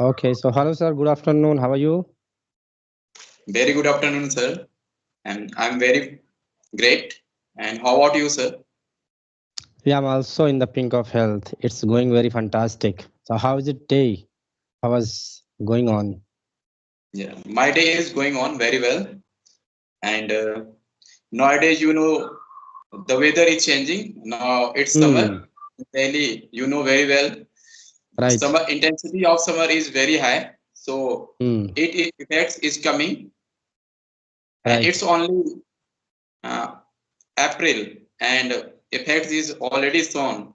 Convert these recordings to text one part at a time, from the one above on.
Okay, so hello, sir. Good afternoon. How are you? Very good afternoon, sir. And I'm very great. And how about you, sir? Yeah, I'm also in the pink of health. It's going very fantastic. So, how is it day? How was going on? Yeah, my day is going on very well. And nowadays, the weather is changing. Now it's summer. Hmm. Daily, you know very well. Right. Summer intensity of summer is very high. So Hmm. it effects is coming, and Right. it's only uh, April, and effects is already shown.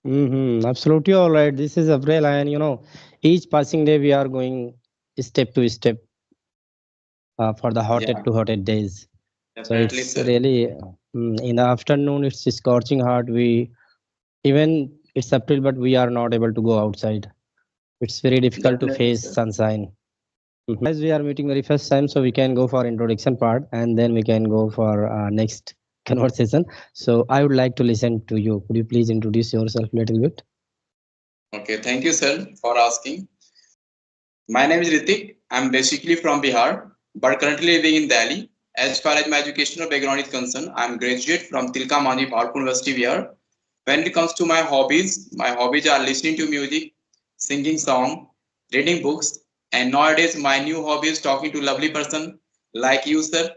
Absolutely all right. This is April, and each passing day we are going step to step for the hottest Yeah, to hottest days. So definitely, it's sir. really in the afternoon. It's scorching hot. We even it's April, but we are not able to go outside. It's very difficult to Definitely, face sir. sunshine. As we are meeting very first time, so we can go for introduction part and then we can go for next conversation. So I would like to listen to you. Could you please introduce yourself a little bit? Okay, thank you, sir, for asking. My name is Ritik. I'm basically from Bihar, but currently living in Delhi. As far as my educational background is concerned, I'm graduate from Tilka Mani Bharpur University, Bihar. When it comes to my hobbies are listening to music, singing song, reading books, and nowadays my new hobby is talking to lovely person like you, sir.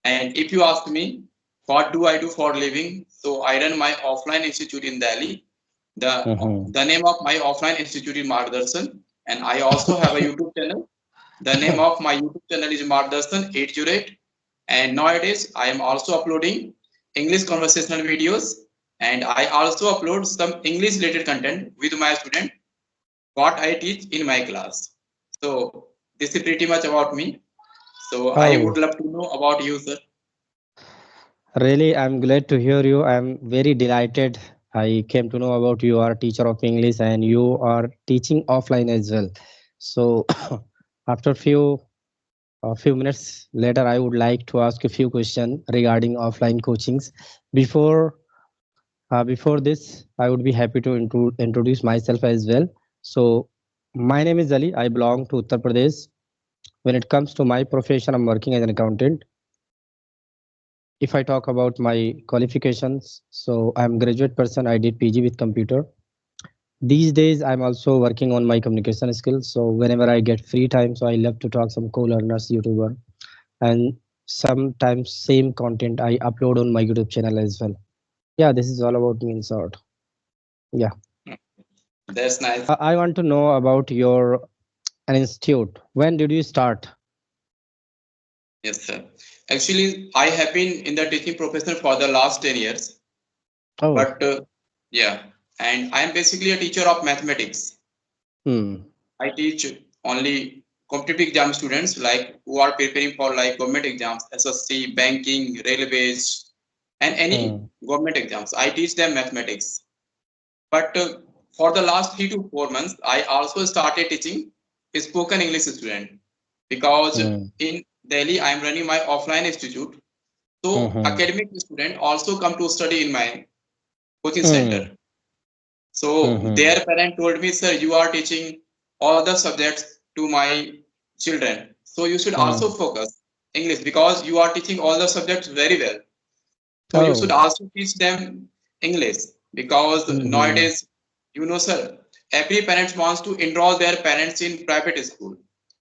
And if you ask me, what do I do for a living? So I run my offline institute in Delhi. The Mm-hmm. the name of my offline institute is Margdarshan, and I also have a YouTube channel. The name of my YouTube channel is Margdarshan 808. And nowadays I am also uploading English conversational videos, and I also upload some English related content with my student what I teach in my class. So this is pretty much about me. So I would Oh, love to know about you, sir. really? I'm glad to hear you. I'm very delighted. I came to know about you are a teacher of English and you are teaching offline as well. So after a few minutes later, I would like to ask a few questions regarding offline coachings. Before before this, I would be happy to introduce myself as well. So, my name is Ali. I belong to Uttar Pradesh. When it comes to my profession, I'm working as an accountant. If I talk about my qualifications, so I'm graduate person. I did PG with computer. These days, I'm also working on my communication skills. So whenever I get free time, so I love to talk some co-learners, YouTuber, and sometimes same content I upload on my YouTube channel as well. Yeah, this is all about me in short. Yeah. That's nice. I want to know about your an institute. When did you start? Yes, sir. Actually, I have been in the teaching profession for the last 10 years. Oh, But yeah, and I am basically a teacher of mathematics. hmm, I teach only competitive exam students like who are preparing for like government exams, SSC, banking, railways, and any hmm, government exams. I teach them mathematics. But for the last 3 to 4 months, I also started teaching spoken English student because hmm, in Delhi I am running my offline institute. hmm, So hmm, academic student also come to study in my coaching center. hmm, So hmm, their parent told me, sir, you are teaching all the subjects to my children. So you should also hmm. focus English because you are teaching all the subjects very well. So you should Oh, also teach them English because hmm, nowadays, sir, every parent wants to enroll their parents in private school.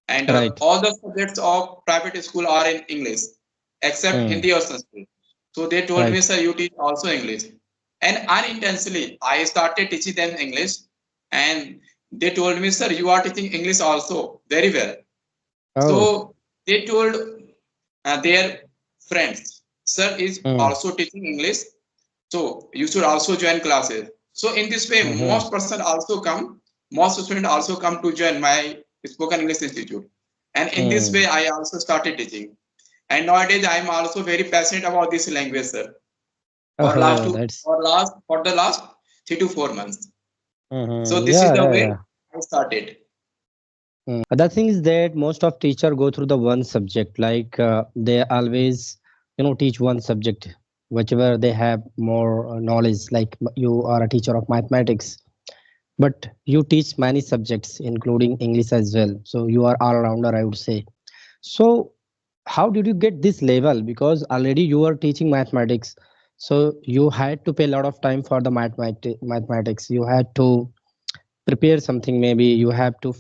And right. all the subjects of private school are in English except Hmm, Hindi or Sanskrit. So they told me, right. sir, you teach also English. And unintentionally, I started teaching them English. And they told me, sir, you are teaching English also very well. Oh, So they told their friends, sir is hmm, also teaching English. So you should also join classes. So in this way, hmm, most students also come to join my spoken English institute. And in this way, hmm. I also started teaching. And nowadays, I am also very passionate about this language, sir. Oh, that's. For the last 3 to 4 months. So this is Yeah, the yeah, way yeah. I started. The thing is that most of teacher go through the one subject. Like they always, teach one subject, whichever they have more knowledge. Like you are a teacher of mathematics. but you teach many subjects including English as well, so you are all rounder, I would say. So how did you get this level? Because already you are teaching mathematics, so you had to pay a lot of time for the mathematics. You had to prepare something, maybe you have to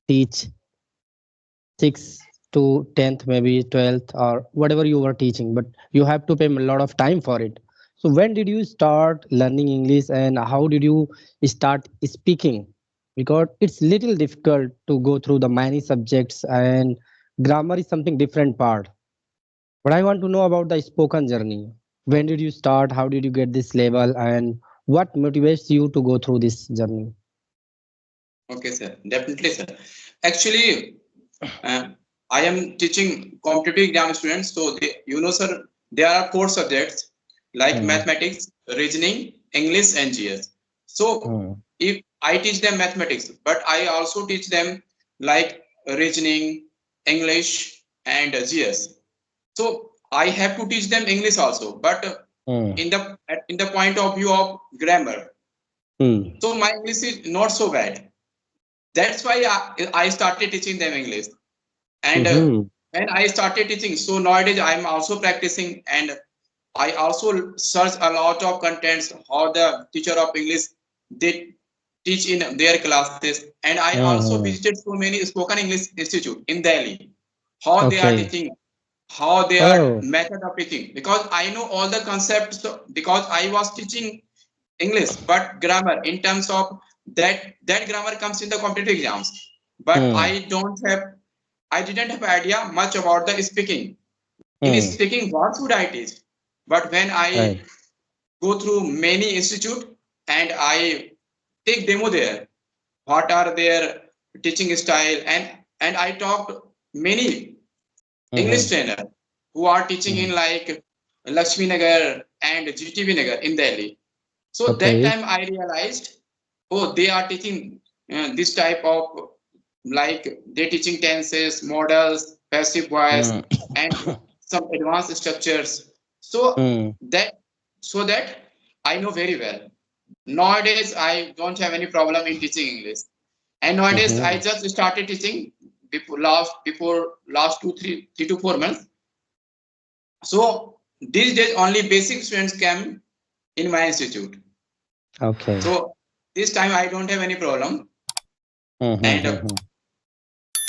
teach 6 to 10th, maybe 12th, or whatever you were teaching, but you have to pay a lot of time for it. So when did you start learning English and how did you start speaking? Because it's little difficult to go through the many subjects, and grammar is something different part. But I want to know about the spoken journey. When did you start? How did you get this level? And what motivates you to go through this journey? Okay, sir. Definitely, sir. Actually, uh, I am teaching competitive exam students. So, sir, there are four subjects like Hmm. mathematics, reasoning, English, and GS. So, Hmm. if I teach them mathematics, but I also teach them like reasoning, English, and GS. So, I have to teach them English also, but Hmm. in the point of view of grammar. Hmm. So, my English is not so bad. That's why I started teaching them English. And Hmm. when I started teaching, so nowadays I'm also practicing, and I also search a lot of contents how the teacher of English they teach in their classes. And I also Hmm. visited so many spoken English institute in Delhi, how they are Okay. teaching, how they are Oh. method of teaching, because I know all the concepts, because I was teaching English, but grammar in terms of that grammar comes in the competitive exams. But Hmm. I didn't have idea much about the speaking. In Hmm. speaking, what should I teach? But when I Right. go through many institute and I take demo there, what are their teaching style, and I talked many English Hmm. trainer who are teaching in Hmm. like Lakshmi Nagar and GTV Nagar in Delhi. So that Okay. time I realized, oh, they are teaching this type of, like they're teaching tenses, models, passive voice, Hmm. and some advanced structures. So Hmm. that that I know very well. Nowadays I don't have any problem in teaching English, and nowadays I Hmm. just started teaching before last 3 to 4 months. So these days only basic students came in my institute. Okay. So this time I don't have any problem. Hmm. And Hmm.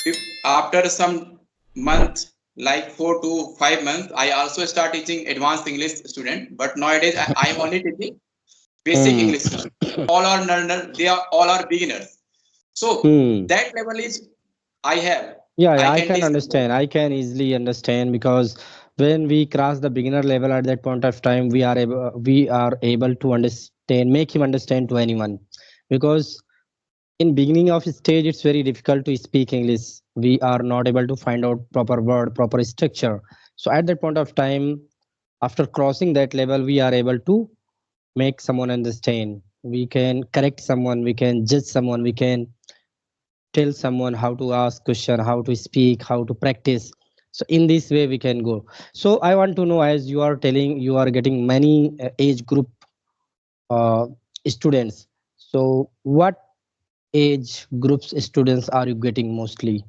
if after some month, like 4 to 5 months, I also start teaching advanced English student. But nowadays I am only teaching basic Hmm. English student. All are learner, they are all are beginners. So Hmm. that level is I have. Yeah, yeah, I I can can teach them. understand. I can easily understand because when we cross the beginner level at that point of time, we are able to understand, make him understand to anyone. Because in beginning of stage, it's very difficult to speak English. We are not able to find out proper word, proper structure. So at that point of time, after crossing that level, we are able to make someone understand. We can correct someone, we can judge someone, we can tell someone how to ask question, how to speak, how to practice. So in this way we can go. So I want to know, as you are telling you are getting many age group uh, students, so what age groups students are you getting mostly?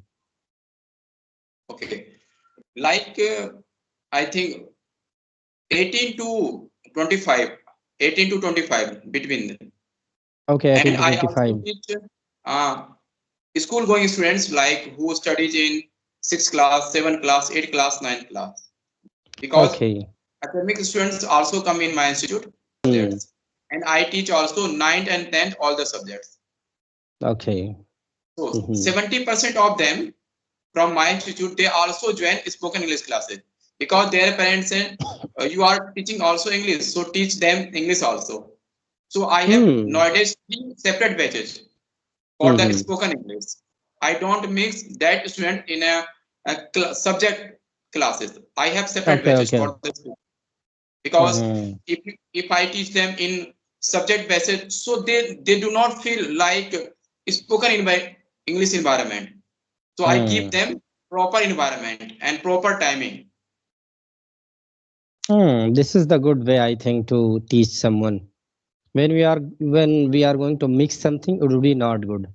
Okay. Like I think 18 to 25, 18 to 25 between them. Okay, And 18 to I also 25. teach uh, school going students like who studies in 6th class, 7th class, 8th class, 9th class. Because Okay. academic students also come in my institute Hmm. subjects. And I teach also 9th and 10th all the subjects. Okay. So Hmm. 70% of them from my institute, they also join spoken English classes because their parents said, you are teaching also English, so teach them English also. So I have Hmm. nowadays 3 separate batches for the Hmm. spoken English. I don't mix that student in subject classes. I have separate Okay, batches okay. for the student because Hmm. if I teach them in subject basis, so they do not feel like spoken in my English environment. So I give Hmm. them proper environment and proper timing. Hmm. This is the good way, I think, to teach someone. When we are going to mix something, it will be not good.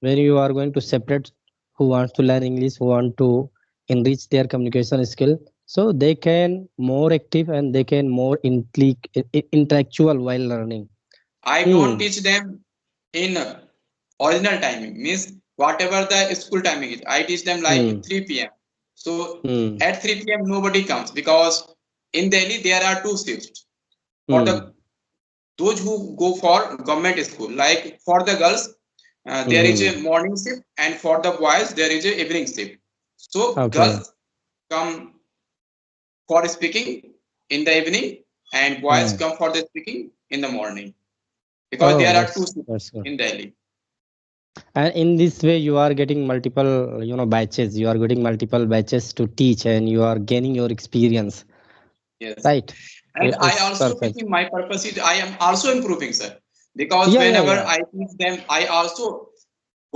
When you are going to separate who wants to learn English, who want to enrich their communication skill, so they can more active and they can more intellectual while learning. I don't Hmm. teach them in original timing, means whatever the school timing is. I teach them like Hmm. 3 p.m. So Hmm. at 3 p.m. nobody comes because in Delhi there are two shifts for Hmm. the those who go for government school. Like for the girls, there is Hmm. a morning shift, and for the boys there is a evening shift. So Okay. girls come for speaking in the evening, and boys Hmm. come for the speaking in the morning because Oh, there are two that's shifts good. in Delhi. And in this way, you are getting multiple, batches. You are getting multiple batches to teach, and you are gaining your experience, Yes. right? And I It's also perfect. teaching my purpose is I am also improving, sir. Because Yeah, yeah, whenever yeah. I teach them, I also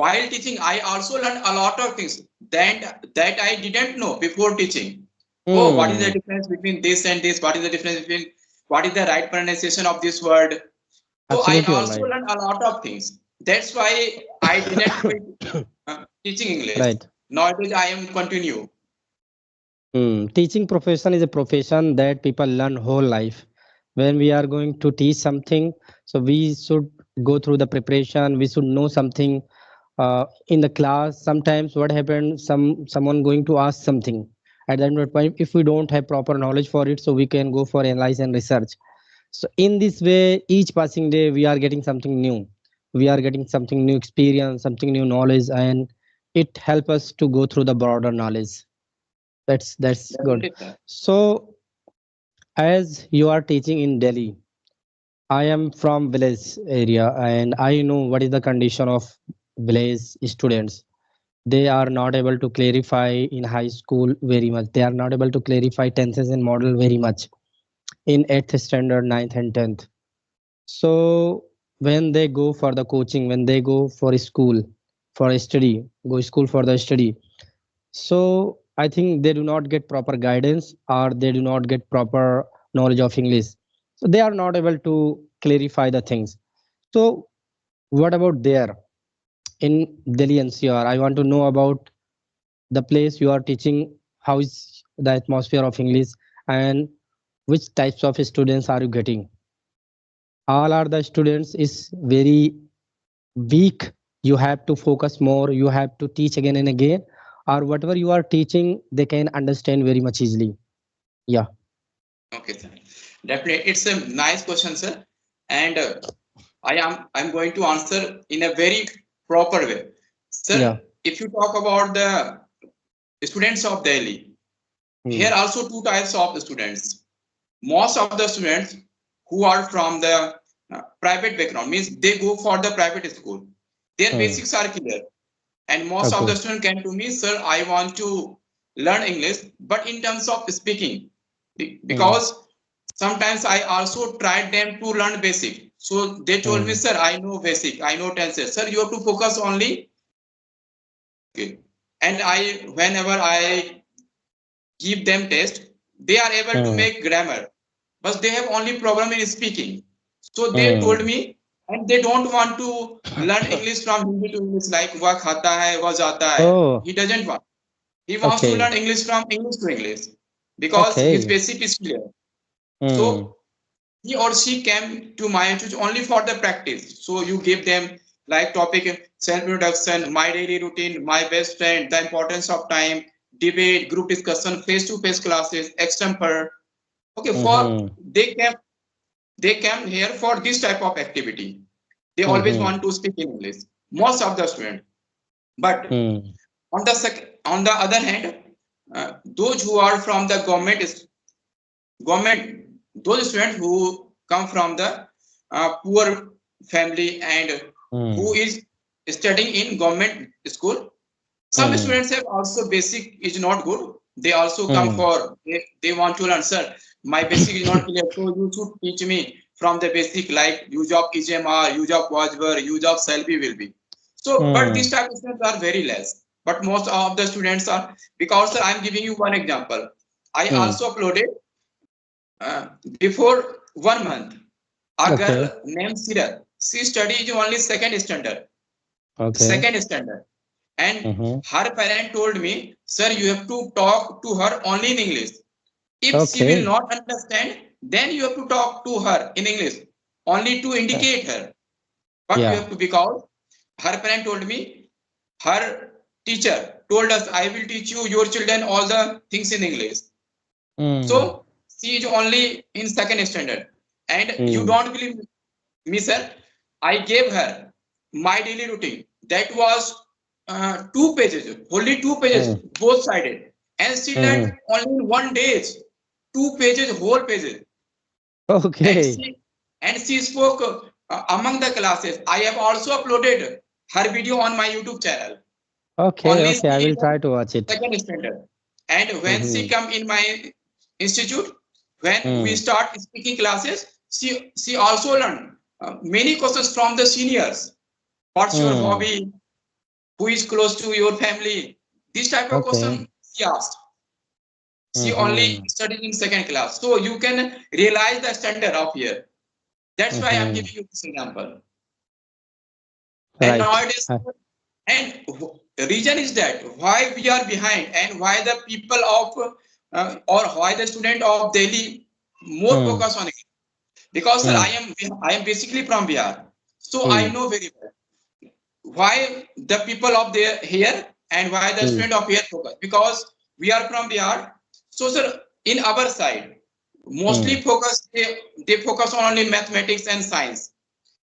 while teaching, I also learn a lot of things that I didn't know before teaching. Oh, what is the Hmm. difference between this and this? What is the difference between what is the right pronunciation of this word? So I Absolutely all also right. learn a lot of things. That's why I didn't quit teaching English. Right. Nowadays I am continue. Teaching profession is a profession that people learn whole life. When we are going to teach something, so we should go through the preparation. We should know something in the class. Sometimes what happens, someone going to ask something at that point. If we don't have proper knowledge for it, so we can go for analyze and research. So in this way, each passing day, we are getting something new. We are getting something new experience, something new knowledge, and it help us to go through the broader knowledge. That's good. Definitely, sir. So as you are teaching in Delhi, I am from village area and I know what is the condition of village students. They are not able to clarify in high school very much. They are not able to clarify tenses and model very much in 8th standard, ninth and 10th. So when they go for the coaching, when they go for school for study, go school for the study, so I think they do not get proper guidance or they do not get proper knowledge of English. So they are not able to clarify the things. So what about there in Delhi NCR? I want to know about the place you are teaching. How is the atmosphere of English and which types of students are you getting? All are the students is very weak. You have to focus more. You have to teach again and again, or whatever you are teaching, they can understand very much easily. Yeah. Okay, sir. Definitely, it's a nice question, sir. And I'm going to answer in a very proper way. Yeah. Sir, if you talk about the students of Delhi, here Hmm. also two types of students. Most of the students who are from the private background means they go for the private school. Their Hmm. basics are clear. And most of the Okay. students came to me, sir, I want to learn English, but in terms of speaking, Hmm. because sometimes I also tried them to learn basic. So they told me, Hmm. sir, I know basic, I know tenses. Sir, you have to focus only skill. And whenever I give them test, they are able to Hmm. make grammar, but they have only problem in speaking. So they told Hmm. me, and they don't want to learn English from Hindi to English like वह खाता है वह जाता है. Oh. He doesn't want. He wants to Okay. learn English from English to English because his Okay. basic is clear. Hmm. So he or she came to my institute only for the practice. So you give them like topic self-introduction, my daily routine, my best friend, the importance of time, debate, group discussion, face-to-face classes, extemporary. Okay, for Hmm. they came here for this type of activity. They always Hmm. want to speak in English. Most of the students. But Hmm. on the other hand, those who are from the government, those students who come from the poor family and who Hmm. is studying in government school, some Hmm. students have also basic is not good. They also come Hmm. for they want to learn, sir, my basic is not clear, so you should teach me from the basic like use of EGMR, use of watchword, use of selfie will be. So, but Hmm. these type of students are very less. But most of the students are, because sir, I'm giving you one example. I Hmm. also uploaded before 1 month. A Okay. girl named Sirat. She studies only second standard. Okay. Second standard. And Mm-hmm. her parent told me, sir, you have to talk to her only in English. If she will Okay. not understand, then you have to talk to her in English, only to indicate her what you Yeah. have to, because her parent told me, her teacher told us, I will teach you, your children, all the things in English. Mm. So she is only in second standard. And you Mm. don't believe me, sir, I gave her my daily routine. That was 2 pages, only 2 pages, Mm. both sided. And she learned Mm-hmm. only in one day, 2 pages, whole pages. And Okay. she spoke among the classes. I have also uploaded her video on my YouTube channel. Okay. Only Okay. she I is will try in to watch it. second standard. And when she Mm-hmm. come in my institute, when we Mm. start speaking classes, she also learn many questions from the seniors. What's your Mm. hobby? Who is close to your family? This type of Okay. question she asked. She only Mm-hmm. studied in second class. So you can realize the standard of here. That's why I'm Mm-hmm. giving you this example. And Right. nowadays, and the reason is that why we are behind and why the people of or why the student of Delhi more Mm. focus on it. Because sir, Mm. I am basically from Bihar, so I Mm. know very well why the people of there here and why the Mm. student of here focus. Because we are from Bihar, so sir, in our side, Mm. mostly they focus on only mathematics and science,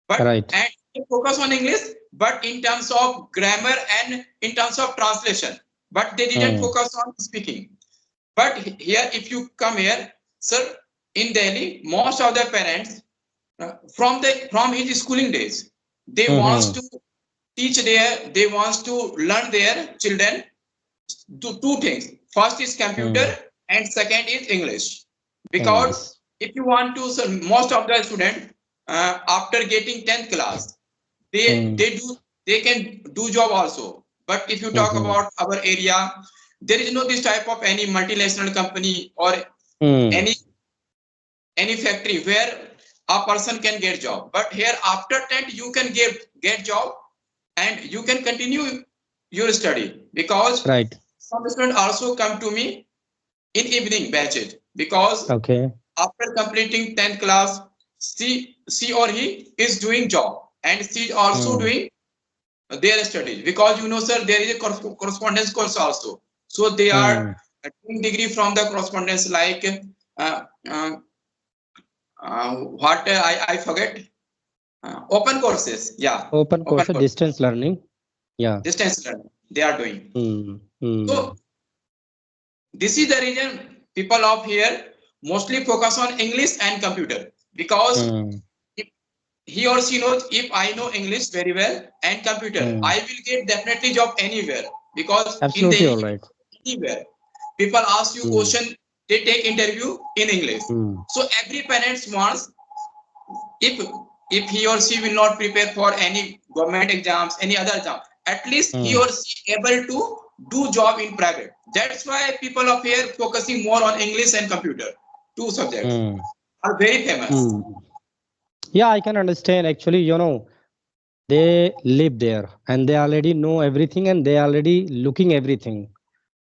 but Right. and they focus on English, but in terms of grammar and in terms of translation, but they didn't Mm. focus on speaking. But here, if you come here, sir, in Delhi, most of the parents from his schooling days, they wants Mm-hmm. to they wants to learn their children to two things. First is computer Mm. and second is English. Because English. if you want to, so most of the student after getting 10th class, they Mm. they do they can do job also. But if you talk Mm-hmm. about our area, there is no this type of any multinational company or Mm. any any factory where a person can get job. But here after 10th you can get job and you can continue your study, because Right. some students also come to me in evening batches, because Okay. after completing 10th class, she or he is doing job and she is also Mm. doing their studies, because you know sir, there is a correspondence course also, so they are Mm. doing degree from the correspondence, like uh, uh, what I forget, open courses, yeah, Open open course, course, distance learning. Yeah. distance learning they are doing. Mm. So Mm. this is the reason people of here mostly focus on English and computer, because Mm. if he or she knows, if I know English very well and computer, Mm. I will get definitely job anywhere, because in Absolutely Delhi all right. anywhere people ask you Mm. question, they take interview in English. Mm. So every parents wants, if he or she will not prepare for any government exams, any other exam, at least he Mm. or she able to do job in private. That's why people of here focusing more on English and computer, two subjects Mm. are very famous. Mm. Yeah, I can understand. Actually, they live there and they already know everything and they already looking everything.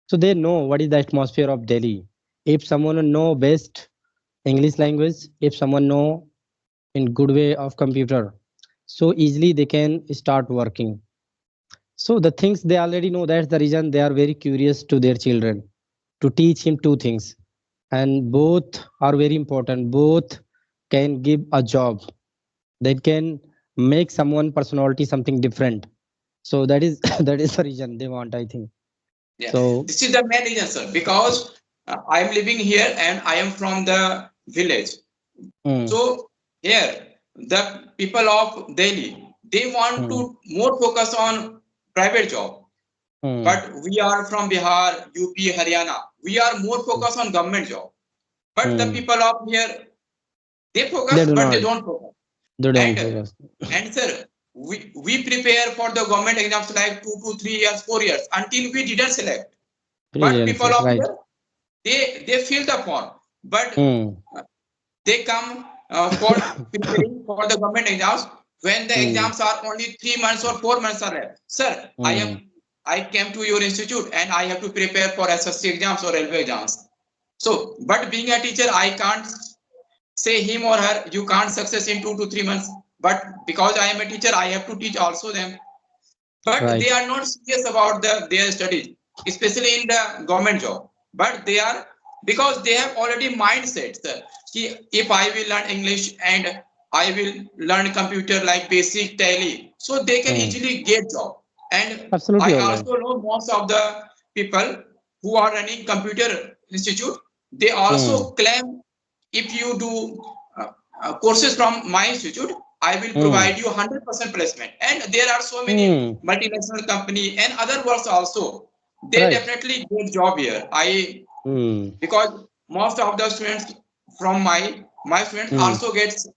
So they know what is the atmosphere of Delhi. If someone know best English language, if someone know in good way of computer, so easily they can start working. So the things they already know, that's the reason they are very curious to their children to teach him two things. And both are very important. Both can give a job. They can make someone personality something different. So that is that is the reason they want, I think. Yeah, So this is the main reason, sir, because I am living here and I am from the village. mm, So here, the people of Delhi, they want mm, to more focus on private job. mm, But we are from Bihar, UP, Haryana. We are more focused on government job. But the mm. people of here, they They focus, do but they not. don't focus. They don't And focus. sir, we prepare for the government exams like 2 to 3 years, 4 years until we didn't select. But Brilliant, people sir. of Right. here, they fill the form, but Mm, they come. for preparing for the government exams when the Hmm. exams are only 3 months or 4 months are left. Sir, Hmm. I came to your institute and I have to prepare for SSC exams or railway exams. So, but being a teacher, I can't say him or her, you can't success in 2 to 3 months. But because I am a teacher, I have to teach also them. But they Right. are not serious about their studies, especially in the government job. But they are because they have already mindset that if I will learn English and I will learn computer like basic tally, so they can Hmm. easily get job. And Absolutely I all right. also know most of the people who are running computer institute, they Hmm. also claim if you do courses from my institute, I will Hmm. provide you 100% placement. And there are so many Hmm. multinational company and other works also. They Right. definitely get job here. I Hmm. because most of the students from my students Hmm. also gets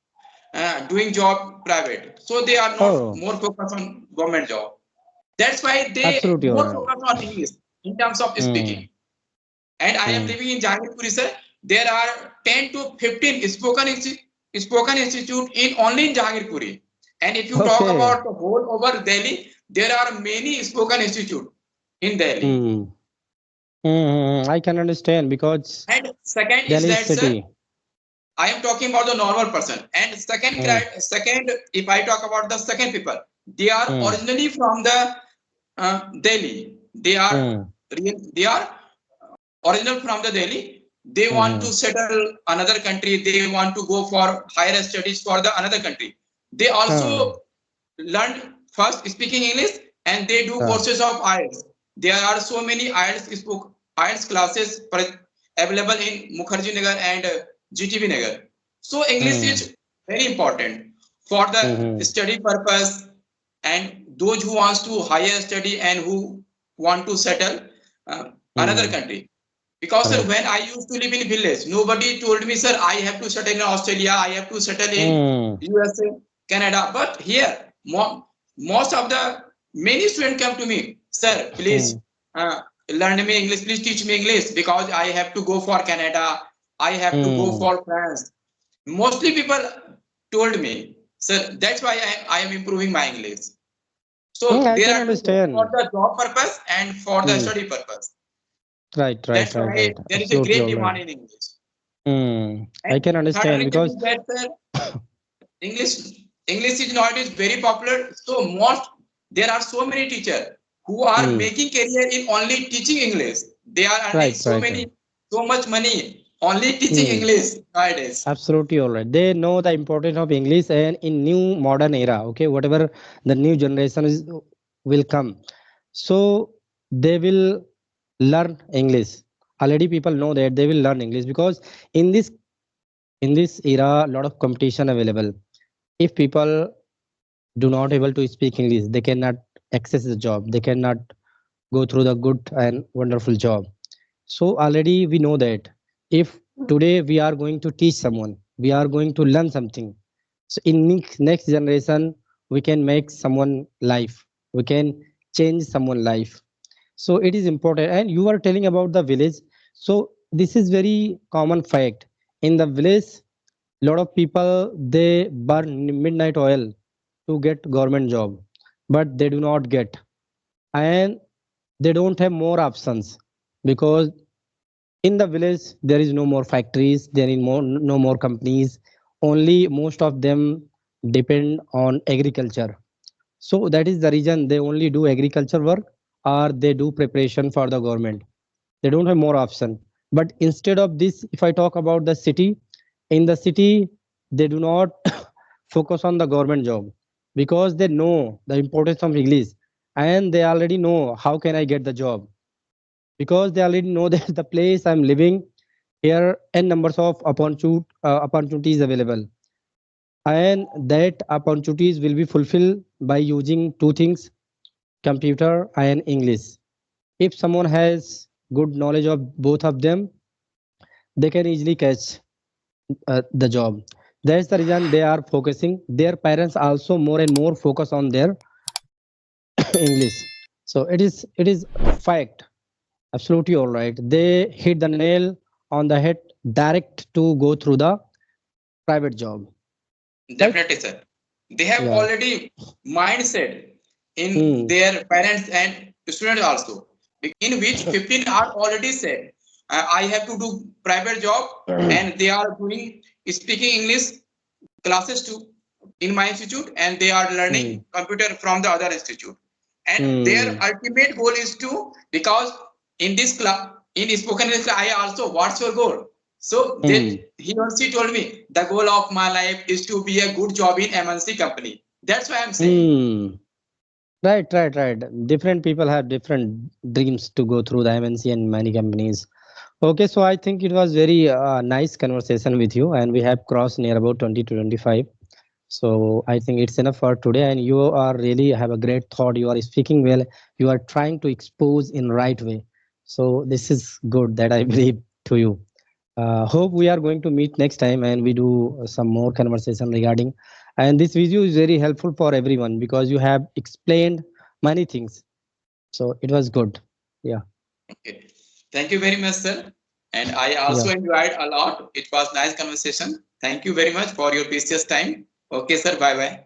doing job private, so they are not Oh, more focused on government job. That's why they absolutely all more right. focus on English in terms of Hmm. speaking. And I am Hmm. living in Jangirpuri, sir. There are 10 to 15 spoken institute in only in Jangirpuri. And if you talk Okay. about the whole over Delhi, there are many spoken institute in Delhi. Hmm. I can understand because And second is Delhi is that, sir, city. I am talking about the normal person. And Hmm. second, if I talk about the second people, they are Hmm. originally from the Delhi. Hmm. They are original from the Delhi. They want Hmm. to settle another country. They want to go for higher studies for the another country. They also Hmm. learn first speaking English and they do Ah. courses of IELTS. There are so many IELTS classes available in Mukherjee Nagar and GTB Nagar. So English Hmm. is very important for the Hmm. study purpose and those who wants to higher study and who want to settle uh, another Hmm. country. Because sir, Right. when I used to live in village, nobody told me, sir, I have to settle in Australia, I have to settle in Hmm. USA, Canada. But here, most of the many students come to me, sir, Hmm. please learn me English, please teach me English because I have to go for Canada, I have to go Hmm. for France. Mostly people told me, sir, that's why I am improving my English. So I there can are two things for understand. the job purpose and for the Hmm. study purpose. Right. Right. That's Right. why Right. there is a Absolutely great all right. demand in English. I And can third understand reason because is that English English is nowadays very popular. So most there are so many teachers who are hmm. making career in only teaching English. They are earning Right. Right. Right. so much money only teaching Hmm. English nowadays. Absolutely all right. They know the importance of English and in new modern era. Okay, whatever the new generation is will come, so they will learn English. Already people know that they will learn English because in this era, a lot of competition available. If people do not able to speak English, they cannot access the job. They cannot go through the good and wonderful job. So already we know that if today we are going to teach someone, we are going to learn something. So in next generation, we can make someone life. We can change someone life. So it is important. And you are telling about the village. So this is very common fact. In the village, lot of people they burn midnight oil to get government job, but they do not get, and they don't have more options because in the village there is no more factories, there is no more companies, only most of them depend on agriculture. So that is the reason they only do agriculture work or they do preparation for the government. They don't have more option. But instead of this, if I talk about the city, in the city they do not focus on the government job because they know the importance of English and they already know how can I get the job, because they already know that the place I'm living here n numbers of opportunities available, and that opportunities will be fulfilled by using two things: computer and English. If someone has good knowledge of both of them, they can easily catch the job. That's the reason they are focusing. Their parents also more and more focus on their English. So it is fact. Absolutely all right. They hit the nail on the head direct to go through the private job, right? Definitely, sir. They have Yeah. already mindset in Hmm. their parents and students also, in which 15 are already said, I have to do private job, and they are doing speaking English classes too in my institute, and they are Hmm. learning computer from the other institute. And their Hmm. ultimate goal is to, because in this class, in spoken English, I also, what's your goal? So that Hmm. he or she told me the goal of my life is to be a good job in MNC company. That's why I'm saying. Hmm. Right, right, right. Different people have different dreams to go through the MNC and many companies. Okay, so I think it was very nice conversation with you, and we have crossed near about 20 to 25. So I think it's enough for today. And you are really have a great thought. You are speaking well. You are trying to expose in right way. So this is good that I believe to you. Hope we are going to meet next time and we do some more conversation regarding. And this video is very helpful for everyone because you have explained many things. So it was good. Yeah, Okay. Thank you very much, sir. And I yeah. also enjoyed a lot. It was nice conversation. Thank you very much for your precious time. Okay, sir. Bye bye.